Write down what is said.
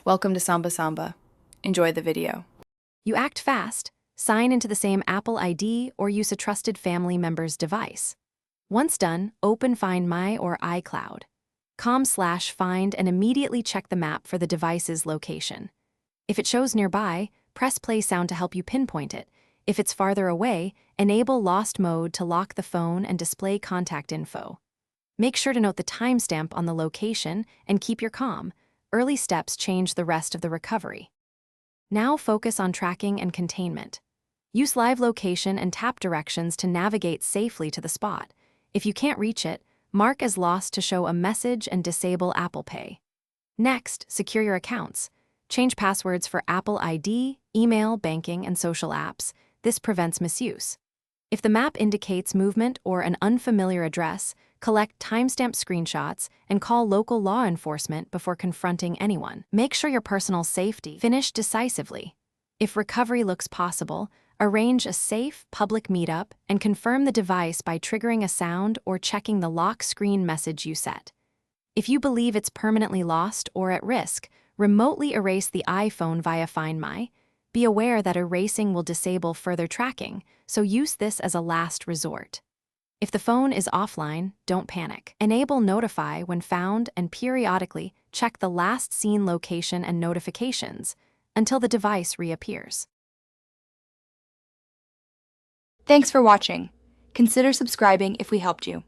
Welcome to Samba Samba. Enjoy the video. You act fast, sign into the same Apple ID, or use a trusted family member's device. Once done, open Find My or iCloud. com/find and immediately check the map for the device's location. If it shows nearby, press play sound to help you pinpoint it. If it's farther away, enable lost mode to lock the phone and display contact info. Make sure to note the timestamp on the location and keep your calm. Early steps change the rest of the recovery. Now focus on tracking and containment. Use live location and tap directions to navigate safely to the spot. If you can't reach it, mark as lost to show a message and disable Apple Pay. Next, secure your accounts. Change passwords for Apple ID, email, banking, and social apps. This prevents misuse. If the map indicates movement or an unfamiliar address, collect timestamp screenshots and call local law enforcement before confronting anyone. Make sure your personal safety finished decisively. If recovery looks possible, arrange a safe public meetup and confirm the device by triggering a sound or checking the lock screen message you set. If you believe it's permanently lost or at risk, remotely erase the iPhone via Find My. Be aware that erasing will disable further tracking, so use this as a last resort. If the phone is offline, don't panic. Enable Notify when found and periodically check the last seen location and notifications until the device reappears. Thanks for watching. Consider subscribing if we helped you.